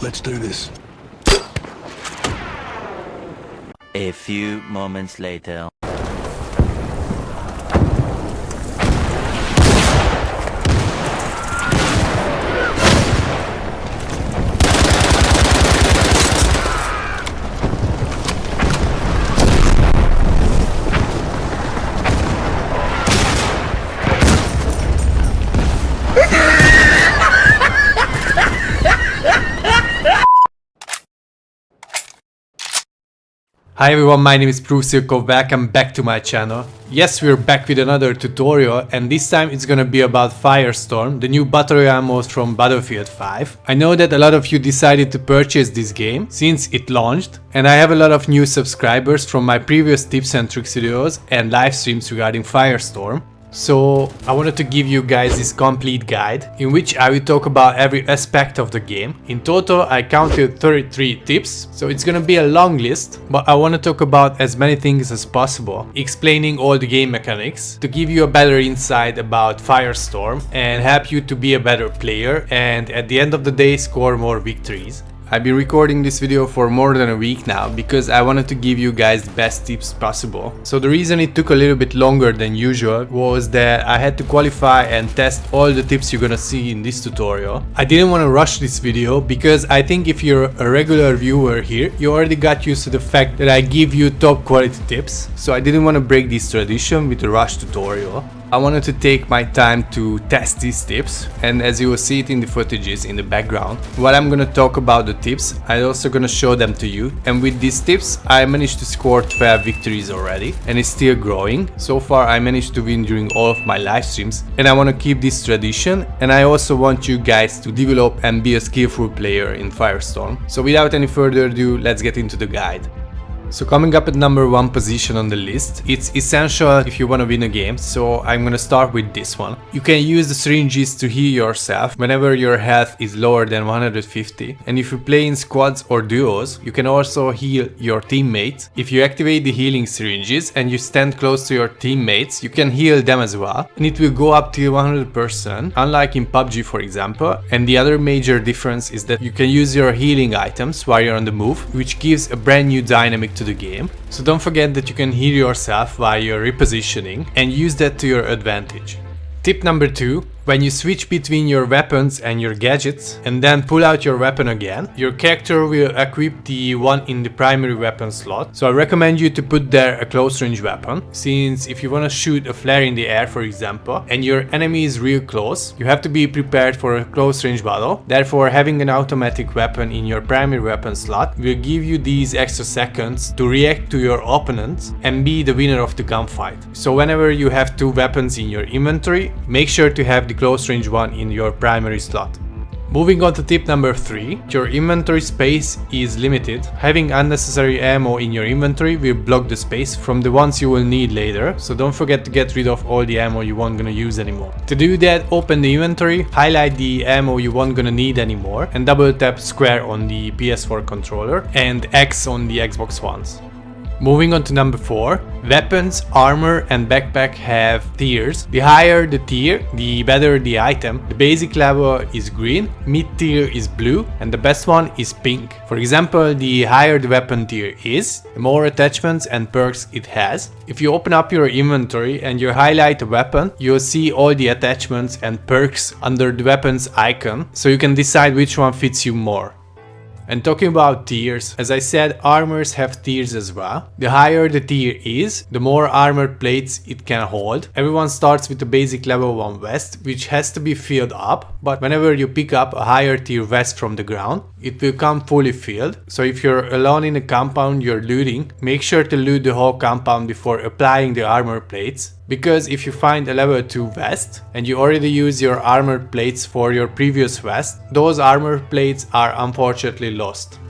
Let's do this. A few moments later. Hi everyone, my name is proofSzilko, welcome back to my channel. Yes, we're back with another tutorial, and this time it's gonna be about Firestorm, the new Battle Royale mode from Battlefield 5. I know that a lot of you decided to purchase this game since it launched, and I have a lot of new subscribers from my previous tips and tricks videos and live streams regarding Firestorm. So I wanted to give you guys this complete guide in which I will talk about every aspect of the game. In total I counted 33 tips, so it's gonna be a long list, but I want to talk about as many things as possible, explaining all the game mechanics to give you a better insight about Firestorm and help you to be a better player and at the end of the day score more victories. I've been recording this video for more than a week now because I wanted to give you guys the best tips possible. So the reason it took a little bit longer than usual was that I had to qualify and test all the tips you're gonna see in this tutorial. I didn't want to rush this video because I think if you're a regular viewer here, you already got used to the fact that I give you top quality tips. So I didn't want to break this tradition with a rush tutorial. I wanted to take my time to test these tips, and as you will see it in the footages in the background, while I'm gonna talk about the tips, I'm also gonna show them to you. And with these tips I managed to score 12 victories already, and it's still growing. So far I managed to win during all of my live streams, and I want to keep this tradition, and I also want you guys to develop and be a skillful player in Firestorm. So without any further ado, let's get into the guide. So coming up at number 1 position on the list, it's essential if you want to win a game, so I'm gonna start with this one. You can use the syringes to heal yourself whenever your health is lower than 150, and if you play in squads or duos, you can also heal your teammates. If you activate the healing syringes and you stand close to your teammates, you can heal them as well, and it will go up till 100%, unlike in PUBG for example. And the other major difference is that you can use your healing items while you're on the move, which gives a brand new dynamic to the game. So don't forget that you can heal yourself while you're repositioning and use that to your advantage. Tip number 2. When you switch between your weapons and your gadgets and then pull out your weapon again, your character will equip the one in the primary weapon slot. So I recommend you to put there a close range weapon, since if you want to shoot a flare in the air for example and your enemy is real close, you have to be prepared for a close range battle. Therefore having an automatic weapon in your primary weapon slot will give you these extra seconds to react to your opponents and be the winner of the gunfight. So whenever you have 2 weapons in your inventory, make sure to have the close range one in your primary slot. Moving on to tip number 3, your inventory space is limited. Having unnecessary ammo in your inventory will block the space from the ones you will need later, so don't forget to get rid of all the ammo you won't gonna use anymore. To do that, open the inventory, highlight the ammo you won't gonna need anymore, and double tap square on the PS4 controller and X on the Xbox Ones. Moving on to number 4, weapons, armor and backpack have tiers. The higher the tier, the better the item. The basic level is green, mid tier is blue, and the best one is pink. For example, the higher the weapon tier is, the more attachments and perks it has. If you open up your inventory and you highlight a weapon, you'll see all the attachments and perks under the weapon's icon, so you can decide which one fits you more. And talking about tiers, as I said, armors have tiers as well. The higher the tier is, the more armored plates it can hold. Everyone starts with the basic level 1 vest, which has to be filled up, but whenever you pick up a higher tier vest from the ground, it will come fully filled. So if you're alone in a compound you're looting, make sure to loot the whole compound before applying the armor plates. Because if you find a level 2 vest and you already use your armored plates for your previous vest, those armored plates are unfortunately lost.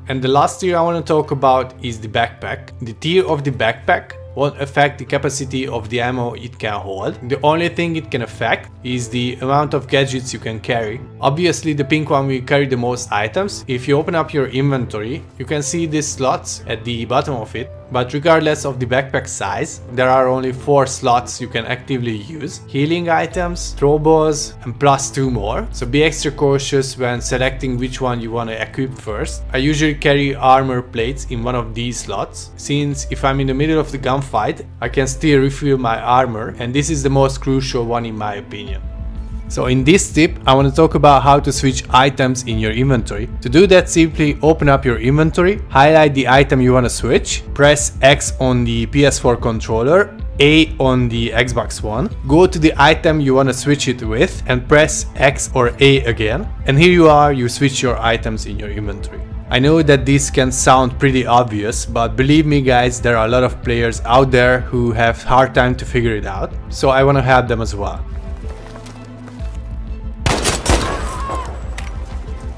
And the last tier I want to talk about is the backpack. The tier of the backpack won't affect the capacity of the ammo it can hold. The only thing it can affect is the amount of gadgets you can carry. Obviously the pink one will carry the most items. If you open up your inventory, you can see these slots at the bottom of it. but regardless of the backpack size, there are only 4 slots you can actively use: healing items, throwables, and plus 2 more. So be extra cautious when selecting which one you want to equip first. I usually carry armor plates in one of these slots, since if I'm in the middle of the gunfight, I can still refill my armor, and this is the most crucial one in my opinion. So in this tip, I want to talk about how to switch items in your inventory. To do that, simply open up your inventory, highlight the item you want to switch, press X on the PS4 controller, A on the Xbox One, go to the item you want to switch it with and press X or A again, and here you are, you switch your items in your inventory. I know that this can sound pretty obvious, but believe me guys, there are a lot of players out there who have hard time to figure it out, so I want to help them as well.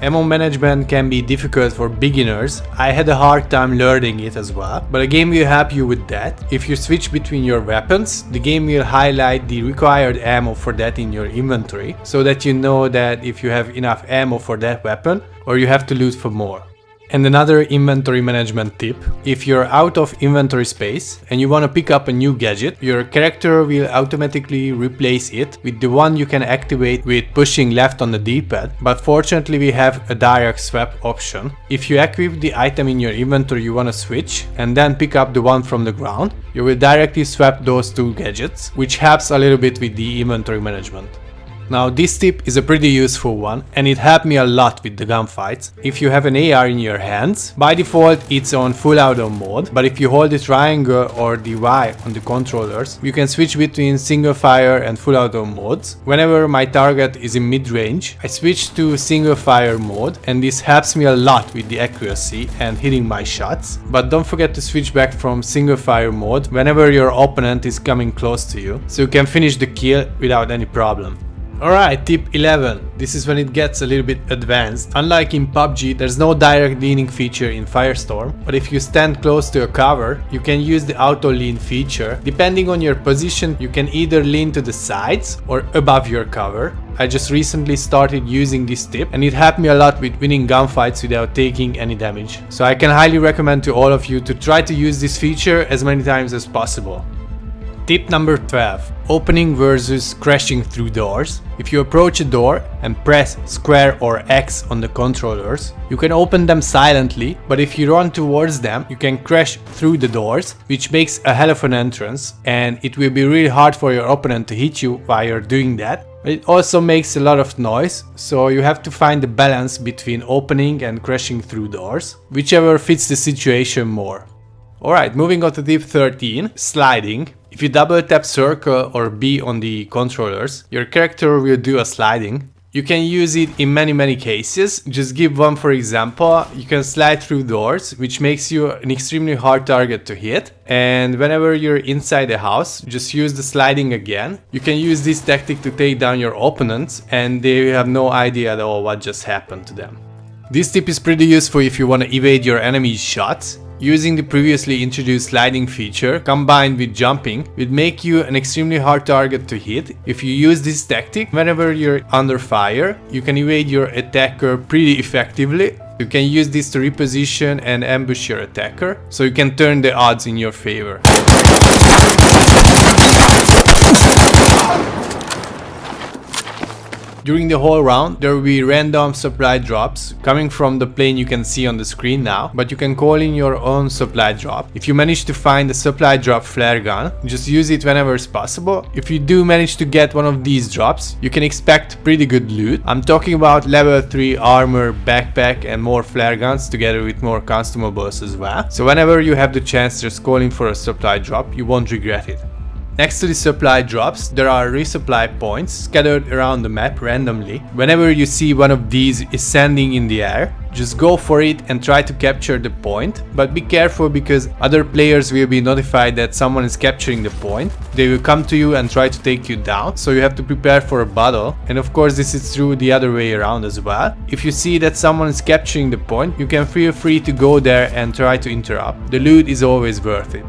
Ammo management can be difficult for beginners. I had a hard time learning it as well, but the game will help you with that. If you switch between your weapons, the game will highlight the required ammo for that in your inventory, so that you know that if you have enough ammo for that weapon or you have to loot for more. And another inventory management tip: if you're out of inventory space and you want to pick up a new gadget, your character will automatically replace it with the one you can activate with pushing left on the D-pad, but fortunately we have a direct swap option. If you equip the item in your inventory you want to switch and then pick up the one from the ground, you will directly swap those two gadgets, which helps a little bit with the inventory management. Now this tip is a pretty useful one and it helped me a lot with the gunfights. If you have an AR in your hands, by default it's on full auto mode, but if you hold the triangle or the Y on the controllers, you can switch between single fire and full auto modes. Whenever my target is in mid-range, I switch to single fire mode, and this helps me a lot with the accuracy and hitting my shots. But don't forget to switch back from single fire mode whenever your opponent is coming close to you, so you can finish the kill without any problem. Alright, tip 11. This is when it gets a little bit advanced. Unlike in PUBG, there's no direct leaning feature in Firestorm, but if you stand close to a cover, you can use the auto lean feature. Depending on your position, you can either lean to the sides or above your cover. I just recently started using this tip and it helped me a lot with winning gunfights without taking any damage. So I can highly recommend to all of you to try to use this feature as many times as possible. Tip number 12. Opening versus crashing through doors. If you approach a door and press square or X on the controllers, you can open them silently, but if you run towards them, you can crash through the doors, which makes a hell of an entrance, and it will be really hard for your opponent to hit you while you're doing that. It also makes a lot of noise, so you have to find the balance between opening and crashing through doors, whichever fits the situation more. Alright, moving on to tip 13, sliding. If you double tap circle or B on the controllers, your character will do a sliding. You can use it in many cases. Just give one for example. You can slide through doors, which makes you an extremely hard target to hit. And whenever you're inside the house, just use the sliding again. You can use this tactic to take down your opponents and they have no idea at all what just happened to them. This tip is pretty useful if you want to evade your enemy's shots. Using the previously introduced sliding feature combined with jumping will make you an extremely hard target to hit. If you use this tactic, whenever you're under fire, you can evade your attacker pretty effectively. You can use this to reposition and ambush your attacker, so you can turn the odds in your favor. During the whole round, there will be random supply drops coming from the plane you can see on the screen now, but you can call in your own supply drop. If you manage to find a supply drop flare gun, just use it whenever it's possible. If you do manage to get one of these drops, you can expect pretty good loot. I'm talking about level 3 armor, backpack and more flare guns together with more consumables as well. So whenever you have the chance, just call in for a supply drop, you won't regret it. Next to the supply drops, there are resupply points scattered around the map randomly. Whenever you see one of these is standing in the air, just go for it and try to capture the point, but be careful because other players will be notified that someone is capturing the point. They will come to you and try to take you down, so you have to prepare for a battle, and of course this is true the other way around as well. If you see that someone is capturing the point, you can feel free to go there and try to interrupt. The loot is always worth it.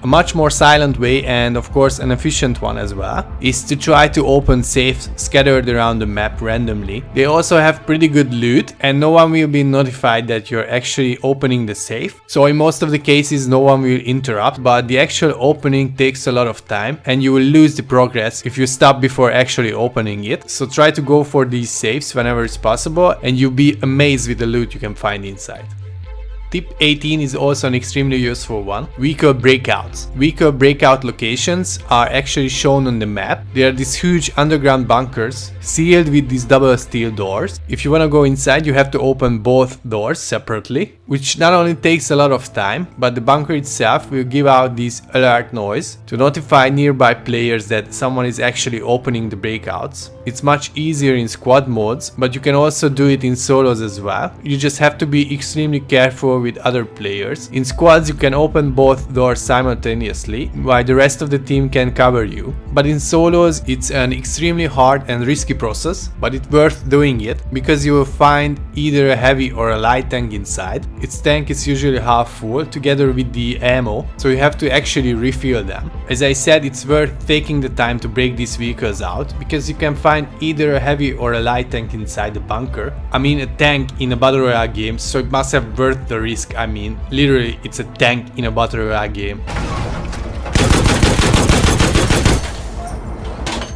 A much more silent way, and of course an efficient one as well, is to try to open safes scattered around the map randomly. They also have pretty good loot and no one will be notified that you're actually opening the safe. So in most of the cases no one will interrupt, but the actual opening takes a lot of time and you will lose the progress if you stop before actually opening it. So try to go for these safes whenever it's possible and you'll be amazed with the loot you can find inside. Tip 18 is also an extremely useful one. Vehicle breakouts. Vehicle breakout locations are actually shown on the map. They are these huge underground bunkers sealed with these double steel doors. If you want to go inside, you have to open both doors separately, which not only takes a lot of time, but the bunker itself will give out this alert noise to notify nearby players that someone is actually opening the breakouts. It's much easier in squad modes, but you can also do it in solos as well. You just have to be extremely careful with other players. In squads you can open both doors simultaneously, while the rest of the team can cover you. But in solos it's an extremely hard and risky process, but it's worth doing it because you will find either a heavy or a light tank inside. Its tank is usually half full together with the ammo, so you have to actually refill them. As I said, it's worth taking the time to break these vehicles out because you can find either a heavy or a light tank inside the bunker. I mean a tank in a battle royale game, so it must have worth the risk. I mean, literally, it's a tank in a battle royale game.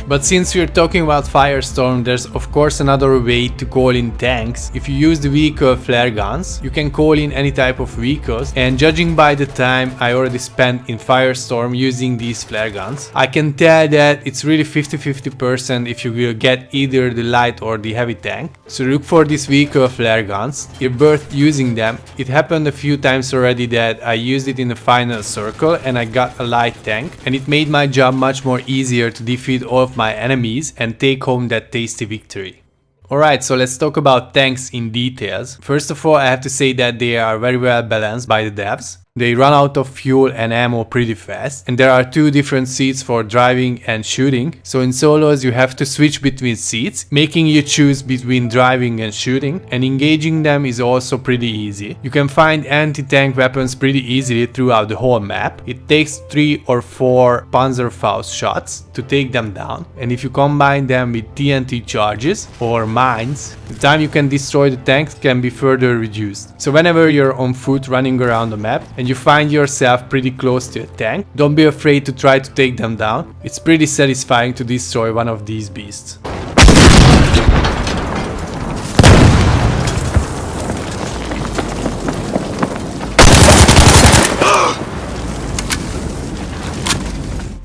But since we're talking about Firestorm, there's of course another way to call in tanks. If you use the vehicle flare guns, you can call in any type of vehicles, and judging by the time I already spent in Firestorm using these flare guns, I can tell that it's really 50-50% if you will get either the light or the heavy tank. So look for these vehicle flare guns, it's worth using them. It happened a few times already that I used it in the final circle and I got a light tank, and it made my job much more easier to defeat all of my enemies and take home that tasty victory. Alright, so let's talk about tanks in details. First of all, I have to say that they are very well balanced by the devs. They run out of fuel and ammo pretty fast, and there are two different seats for driving and shooting. So in solos you have to switch between seats, making you choose between driving and shooting, and engaging them is also pretty easy. You can find anti-tank weapons pretty easily throughout the whole map. It takes 3 or 4 Panzerfaust shots to take them down, and if you combine them with TNT charges or mines, the time you can destroy the tanks can be further reduced. So whenever you're on foot running around the map and you find yourself pretty close to a tank, don't be afraid to try to take them down. It's pretty satisfying to destroy one of these beasts.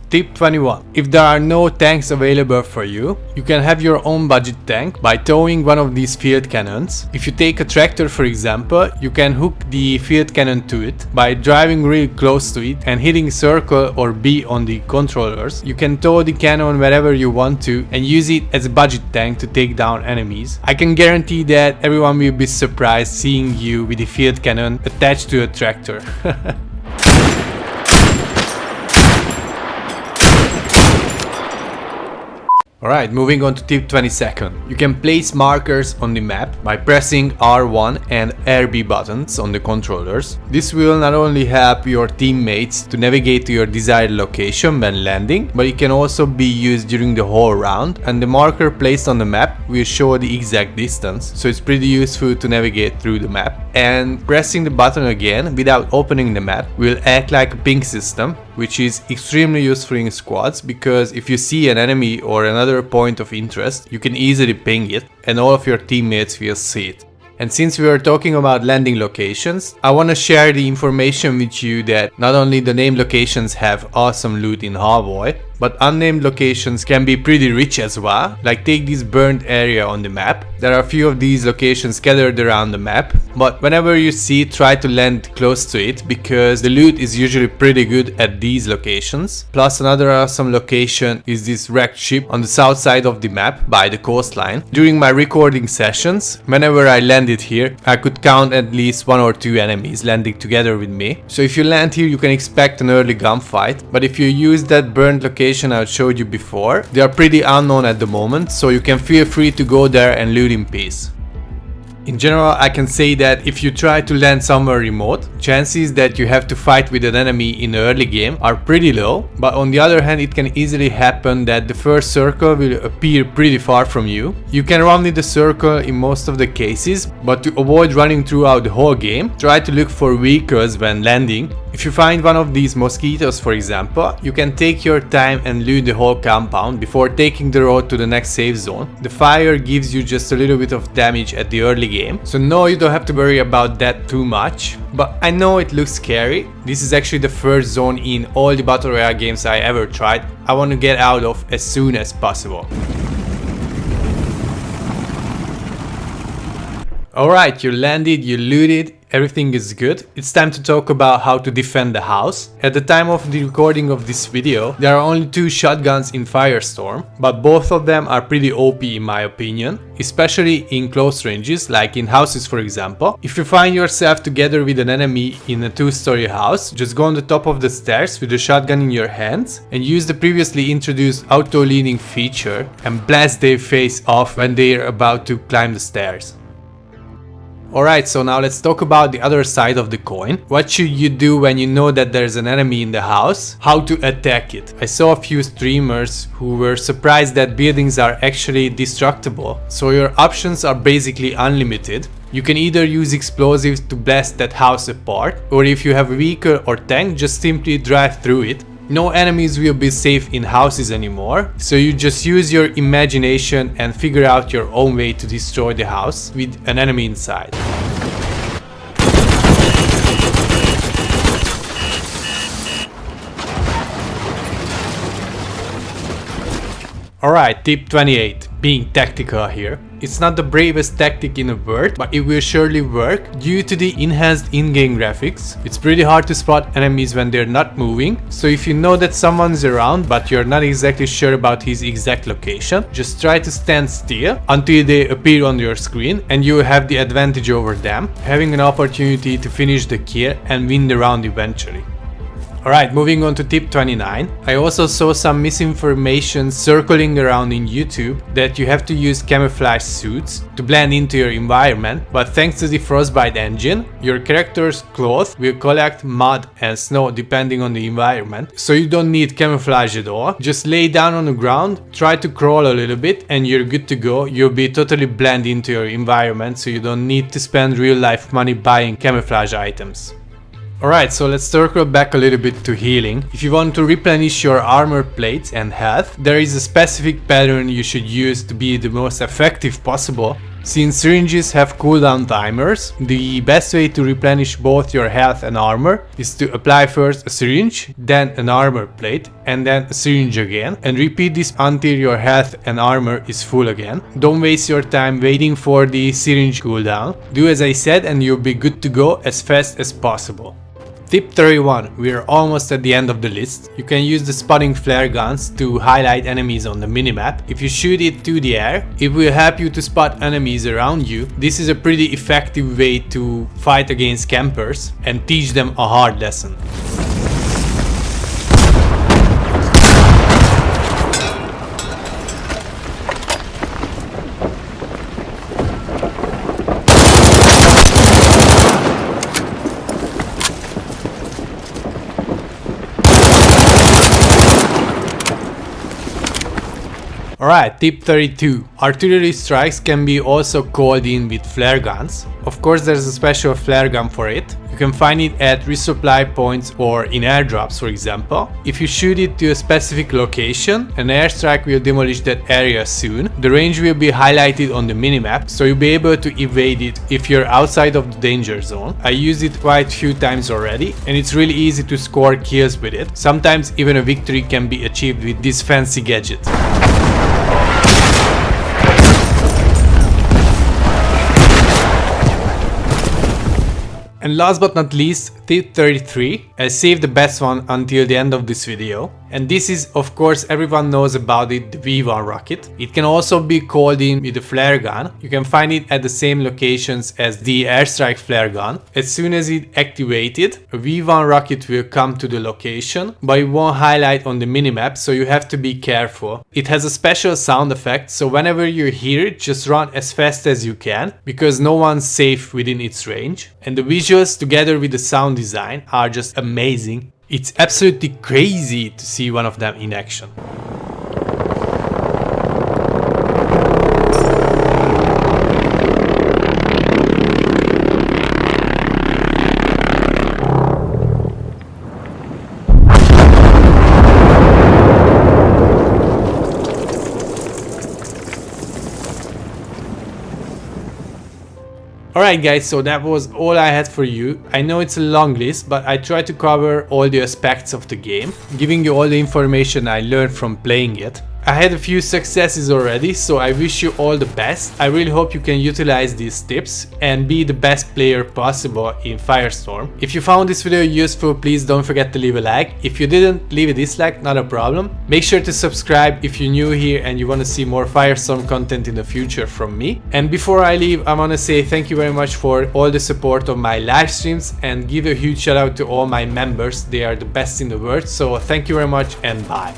Tip 21. If there are no tanks available for you, you can have your own budget tank by towing one of these field cannons. If you take a tractor for example, you can hook the field cannon to it. By driving really close to it and hitting circle or B on the controllers, you can tow the cannon wherever you want to and use it as a budget tank to take down enemies. I can guarantee that everyone will be surprised seeing you with the field cannon attached to a tractor. Alright, moving on to tip 22nd. You can place markers on the map by pressing R1 and RB buttons on the controllers. This will not only help your teammates to navigate to your desired location when landing, but it can also be used during the whole round, and the marker placed on the map will show the exact distance, so it's pretty useful to navigate through the map. And pressing the button again without opening the map will act like a ping system, which is extremely useful in squads because if you see an enemy or another point of interest, you can easily ping it and all of your teammates will see it. And since we are talking about landing locations, I want to share the information with you that not only the named locations have awesome loot in Hallboy, but unnamed locations can be pretty rich as well. Like take this burnt area on the map. There are a few of these locations scattered around the map, but whenever you see it, try to land close to it because the loot is usually pretty good at these locations. Plus another awesome location is this wrecked ship on the south side of the map by the coastline. During my recording sessions, whenever I landed here, I could count at least 1 or 2 enemies landing together with me. So if you land here, you can expect an early gunfight, but if you use that burnt location I showed you before, they are pretty unknown at the moment, so you can feel free to go there and loot in peace. In general, I can say that if you try to land somewhere remote, chances that you have to fight with an enemy in the early game are pretty low, but on the other hand it can easily happen that the first circle will appear pretty far from you. You can run with the circle in most of the cases, but to avoid running throughout the whole game, try to look for vehicles when landing. If you find one of these mosquitoes, for example, you can take your time and loot the whole compound before taking the road to the next safe zone. The fire gives you just a little bit of damage at the early game, so no, you don't have to worry about that too much. But I know it looks scary. This is actually the first zone in all the Battle Royale games I ever tried. I want to get out of as soon as possible. Alright, you landed, you looted, everything is good. It's time to talk about how to defend the house. At the time of the recording of this video, there are only 2 shotguns in Firestorm, but both of them are pretty OP in my opinion, especially in close ranges, like in houses for example. If you find yourself together with an enemy in a 2-story house, just go on the top of the stairs with a shotgun in your hands and use the previously introduced auto-leaning feature and blast their face off when they are about to climb the stairs. Alright, so now let's talk about the other side of the coin. What should you do when you know that there's an enemy in the house? How to attack it. I saw a few streamers who were surprised that buildings are actually destructible, so your options are basically unlimited. You can either use explosives to blast that house apart, or if you have a vehicle or tank, just simply drive through it. No enemies will be safe in houses anymore, so you just use your imagination and figure out your own way to destroy the house with an enemy inside. Alright, tip 28, being tactical here. It's not the bravest tactic in the world, but it will surely work due to the enhanced in-game graphics. It's pretty hard to spot enemies when they're not moving, so if you know that someone's around but you're not exactly sure about his exact location, just try to stand still until they appear on your screen and you will have the advantage over them, having an opportunity to finish the kill and win the round eventually. Alright, moving on to tip 29. I also saw some misinformation circling around in YouTube that you have to use camouflage suits to blend into your environment, but thanks to the Frostbite engine, your character's clothes will collect mud and snow depending on the environment, so you don't need camouflage at all. Just lay down on the ground, try to crawl a little bit and you're good to go. You'll be totally blend into your environment, so you don't need to spend real life money buying camouflage items. Alright, so let's circle back a little bit to healing. If you want to replenish your armor plates and health, there is a specific pattern you should use to be the most effective possible. Since syringes have cooldown timers, the best way to replenish both your health and armor is to apply first a syringe, then an armor plate, and then a syringe again, and repeat this until your health and armor is full again. Don't waste your time waiting for the syringe cooldown. Do as I said and you'll be good to go as fast as possible. Tip 31, we are almost at the end of the list. You can use the spotting flare guns to highlight enemies on the minimap. If you shoot it to the air, it will help you to spot enemies around you. This is a pretty effective way to fight against campers and teach them a hard lesson. Alright, tip 32. Artillery strikes can be also called in with flare guns. Of course there's a special flare gun for it. You can find it at resupply points or in airdrops for example. If you shoot it to a specific location, an airstrike will demolish that area soon. The range will be highlighted on the minimap, so you'll be able to evade it if you're outside of the danger zone. I used it quite a few times already and it's really easy to score kills with it. Sometimes even a victory can be achieved with this fancy gadget. And last but not least, tip 33. I saved the best one until the end of this video. And this is, of course, everyone knows about it, the V1 rocket. It can also be called in with the flare gun. You can find it at the same locations as the airstrike flare gun. As soon as it activated, a V1 rocket will come to the location, but it won't highlight on the minimap, so you have to be careful. It has a special sound effect, so whenever you hear it, just run as fast as you can, because no one's safe within its range. And the visuals together with the sound design are just amazing. It's absolutely crazy to see one of them in action. Alright guys, so that was all I had for you. I know it's a long list, but I tried to cover all the aspects of the game, giving you all the information I learned from playing it. I had a few successes already, so I wish you all the best. I really hope you can utilize these tips and be the best player possible in Firestorm. If you found this video useful, please don't forget to leave a like. If you didn't, leave a dislike, not a problem. Make sure to subscribe if you're new here and you want to see more Firestorm content in the future from me. And before I leave, I want to say thank you very much for all the support of my live streams and give a huge shout out to all my members. They are the best in the world, so thank you very much and bye.